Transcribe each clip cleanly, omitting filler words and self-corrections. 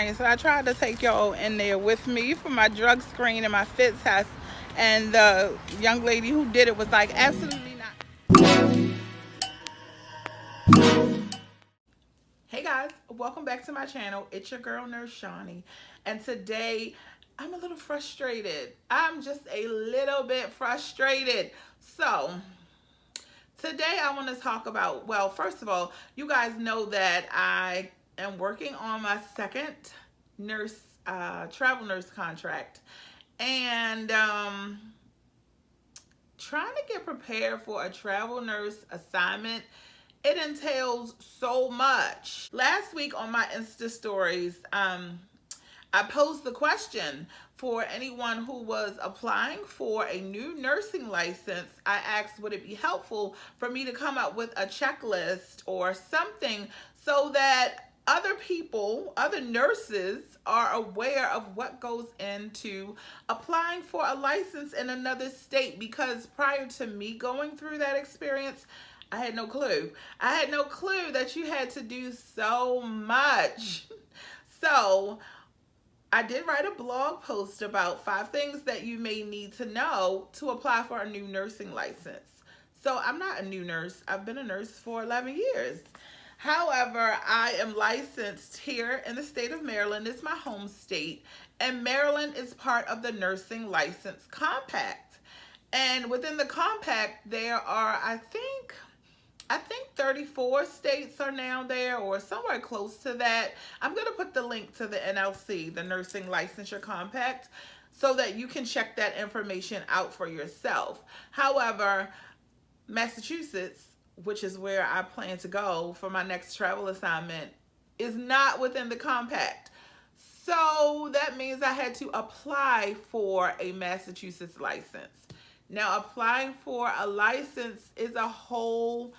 screen. So I tried to take y'all in there with me for my drug screen and my fit test. And the young lady who did it was like, absolutely not. Hey guys, welcome back to my channel. It's your girl Nurse Shani. And today I'm a little frustrated. I'm just a little bit frustrated. So today I want to talk about, well, first of all, you guys know that I am working on my second travel nurse contract. And trying to get prepared for a travel nurse assignment, it entails so much. Last week on my Insta stories, I posed the question for anyone who was applying for a new nursing license. I asked, would it be helpful for me to come up with a checklist or something so that other people, other nurses are aware of what goes into applying for a license in another state? Because prior to me going through that experience, I had no clue. I had no clue that you had to do so much. So I did write a blog post about 5 things that you may need to know to apply for a new nursing license. So I'm not a new nurse. I've been a nurse for 11 years. However, I am licensed here in the state of Maryland. It's my home state. And Maryland is part of the Nursing License Compact. And within the compact, there are, I think 34 states are now there, or somewhere close to that. I'm going to put the link to the NLC, the Nursing Licensure Compact, so that you can check that information out for yourself. However, Massachusetts, which is where I plan to go for my next travel assignment, is not within the compact. So that means I had to apply for a Massachusetts license. Now, applying for a license is a whole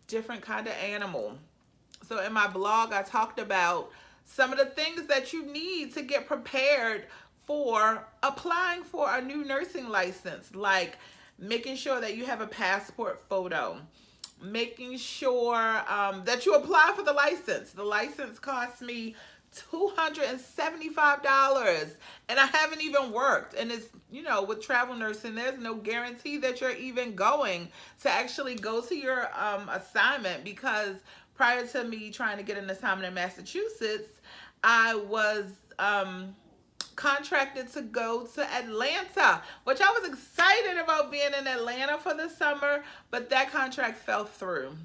different kind of animal. So in my blog, I talked about some of the things that you need to get prepared for applying for a new nursing license, like making sure that you have a passport photo, making sure that you apply for the license. The license cost me $275, and I haven't even worked. And it's, with travel nursing, there's no guarantee that you're even going to actually go to your assignment, because prior to me trying to get an assignment in Massachusetts, I was contracted to go to Atlanta, which I was excited about being in Atlanta for the summer, but that contract fell through.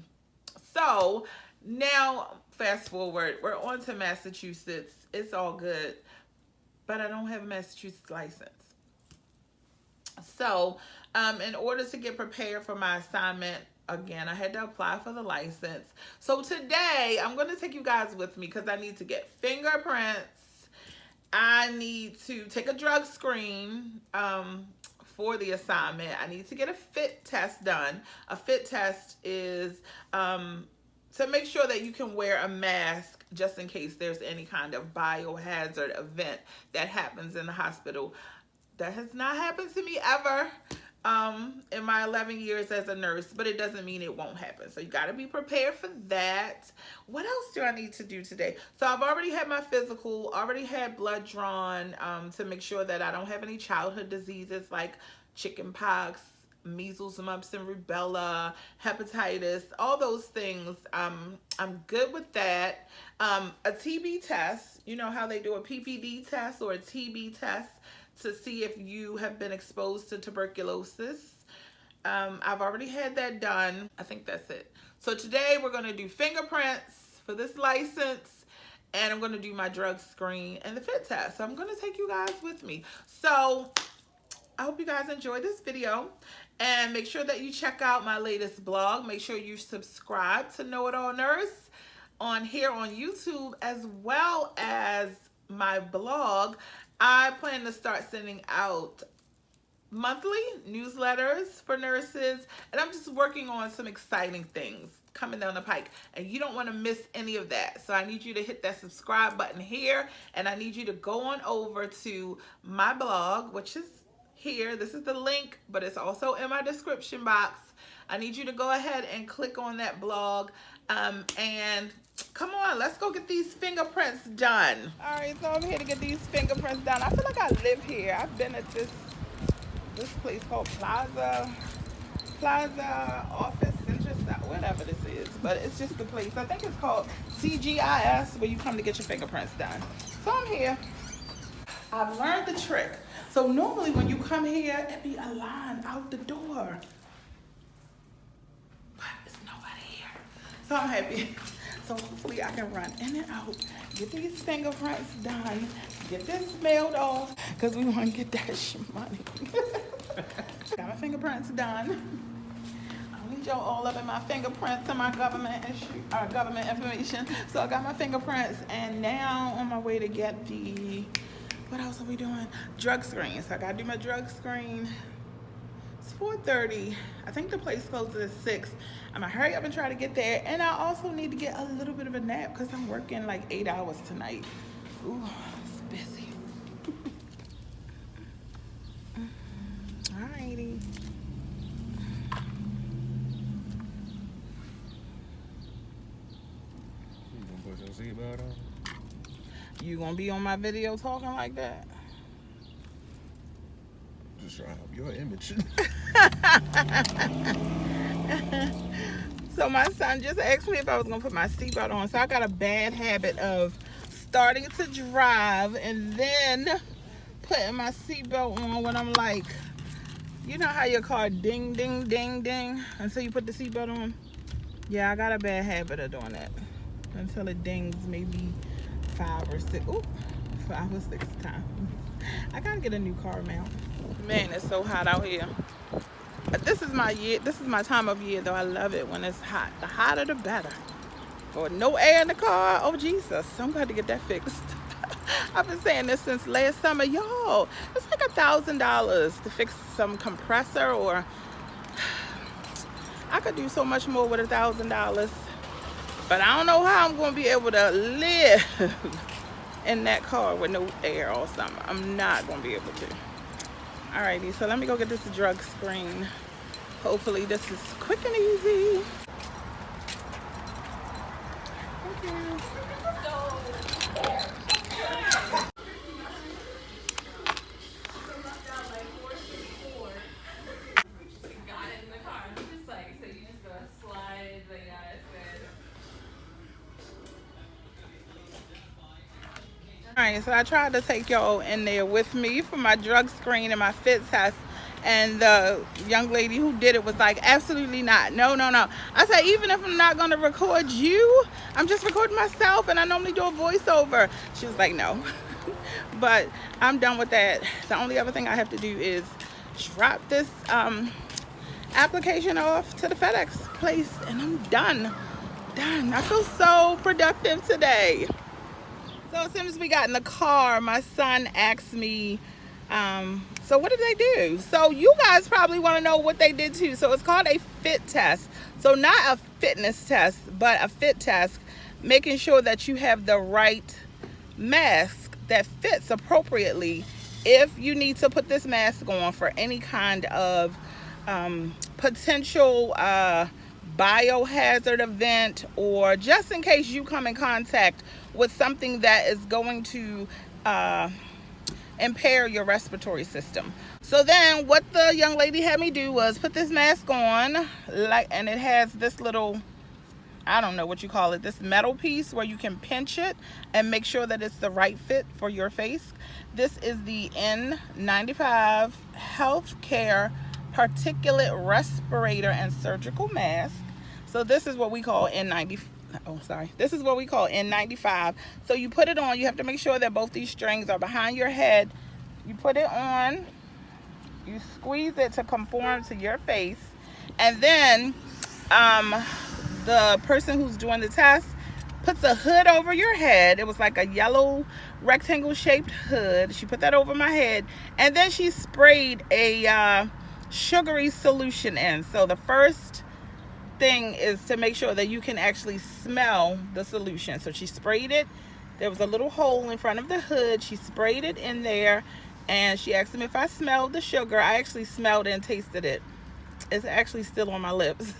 So now, fast forward, we're on to Massachusetts. It's all good, but I don't have a Massachusetts license. So in order to get prepared for my assignment, again, I had to apply for the license. So today, I'm going to take you guys with me because I need to get fingerprints. I need to take a drug screen for the assignment. I need to get a fit test done. A fit test is to make sure that you can wear a mask just in case there's any kind of biohazard event that happens in the hospital. That has not happened to me ever in my 11 years as a nurse, but it doesn't mean it won't happen. So you got to be prepared for that. What else do I need to do today? So I've already had my physical, already had blood drawn to make sure that I don't have any childhood diseases like chickenpox, measles, mumps, and rubella, hepatitis, all those things. I'm good with that. A TB test, you know how they do a PPD test or a TB test to see if you have been exposed to tuberculosis. I've already had that done. I think that's it. So today we're going to do fingerprints for this license, and I'm going to do my drug screen and the fit test. So I'm going to take you guys with me. So I hope you guys enjoyed this video, and make sure that you check out my latest blog. Make sure you subscribe to Know It All Nurse on here on YouTube, as well as my blog. I plan to start sending out monthly newsletters for nurses, and I'm just working on some exciting things coming down the pike, and you don't want to miss any of that. So I need you to hit that subscribe button here, and I need you to go on over to my blog, which is here. This is the link, but it's also in my description box. I need you to go ahead and click on that blog and Come on, let's go get these fingerprints done. All right, so I'm here to get these fingerprints done. I feel like I live here. I've been at this place called Plaza Office Center, whatever this is, but it's just the place. I think it's called CGIS, where you come to get your fingerprints done. So I'm here. I've learned the trick. So normally when you come here, it be a line out the door, but there's nobody here. So I'm happy. So hopefully I can run in and out, get these fingerprints done, get this mailed off, because we want to get that money. Got my fingerprints done. I need y'all all up in my fingerprints and my government information. So I got my fingerprints, and now on my way to get the, what else are we doing? Drug screen. So I got to do my drug screen. It's 4:30. I think the place closes at 6. I'm gonna hurry up and try to get there. And I also need to get a little bit of a nap because I'm working like 8 hours tonight. Ooh, it's busy. Alrighty. You gonna put your seatbelt on? You gonna be on my video talking like that? Just trying to help your image. So my son just asked me if I was gonna put my seatbelt on. So I got a bad habit of starting to drive and then putting my seatbelt on when I'm like, you know how your car ding, ding, ding, ding until you put the seatbelt on? Yeah, I got a bad habit of doing that until it dings maybe 5 or 6 times. I gotta get a new car mount. Man, it's so hot out here. This is my year. This is my time of year, though. I love it when it's hot. The hotter, the better. Or no air in the car. Oh, Jesus. I'm going to get that fixed. I've been saying this since last summer. Y'all, it's like $1,000 to fix some compressor, or I could do so much more with $1,000. But I don't know how I'm going to be able to live in that car with no air all summer. I'm not going to be able to. Alrighty, so let me go get this drug screen. Hopefully this is quick and easy. Thank you. Alright, so I tried to take y'all in there with me for my drug screen and my fit test, and the young lady who did it was like, absolutely not, no. I said, even if I'm not going to record you, I'm just recording myself, and I normally do a voiceover. She was like, no. But I'm done with that. The only other thing I have to do is drop this application off to the FedEx place, and I'm done. I feel so productive today. So as soon as we got in the car, my son asked me, so what did they do? So you guys probably want to know what they did too. So it's called a fit test. So not a fitness test, but a fit test, making sure that you have the right mask that fits appropriately if you need to put this mask on for any kind of potential biohazard event, or just in case you come in contact with something that is going to impair your respiratory system. So then what the young lady had me do was put this mask on, and it has this little, I don't know what you call it, this metal piece where you can pinch it and make sure that it's the right fit for your face. This is the N95 Healthcare Particulate Respirator and Surgical Mask. So this is what we call N95. This is what we call N95. So you put it on. You have to make sure that both these strings are behind your head. You put it on. You squeeze it to conform to your face. And then the person who's doing the test puts a hood over your head. It was like a yellow rectangle shaped hood. She put that over my head. And then she sprayed a sugary solution in. So the first thing is to make sure that you can actually smell the solution. So she sprayed it. There was a little hole in front of the hood. She sprayed it in there, and she asked me if I smelled the sugar. I actually smelled it and tasted it. It's actually still on my lips.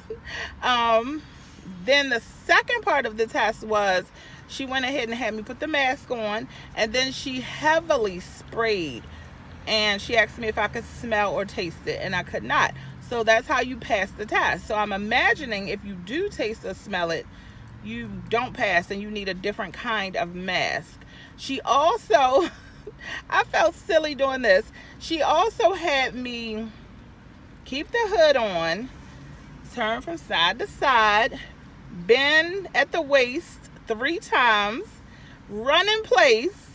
Then the second part of the test was she went ahead and had me put the mask on, and then she heavily sprayed, and she asked me if I could smell or taste it, and I could not. So that's how you pass the test. So I'm imagining if you do taste or smell it, you don't pass and you need a different kind of mask. She also, I felt silly doing this. She also had me keep the hood on, turn from side to side, bend at the waist 3 times, run in place,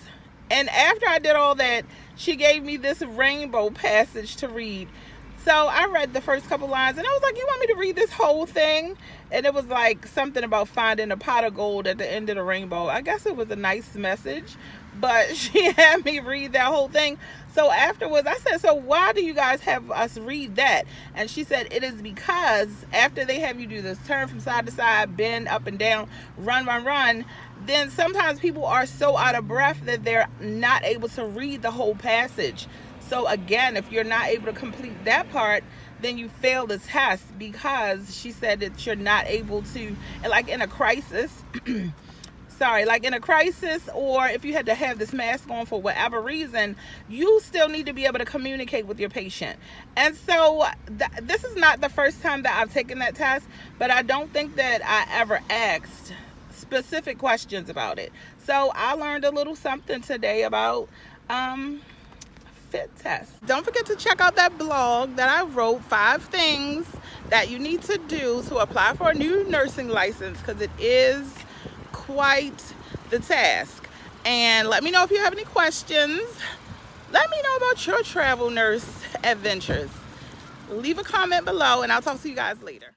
and after I did all that, she gave me this rainbow passage to read. So I read the first couple lines and I was like, you want me to read this whole thing? And it was like something about finding a pot of gold at the end of the rainbow. I guess it was a nice message, but she had me read that whole thing. So afterwards I said, so why do you guys have us read that? And she said, it is because after they have you do this turn from side to side, bend up and down, run, then sometimes people are so out of breath that they're not able to read the whole passage. So again, if you're not able to complete that part, then you fail the test, because she said that you're not able to, like in a crisis, like in a crisis, or if you had to have this mask on for whatever reason, you still need to be able to communicate with your patient. And so this is not the first time that I've taken that test, but I don't think that I ever asked specific questions about it. So I learned a little something today about fit test. Don't forget to check out that blog that I wrote, 5 things that you need to do to apply for a new nursing license, because it is quite the task. And let me know if you have any questions. Let me know about your travel nurse adventures. Leave a comment below and I'll talk to you guys later.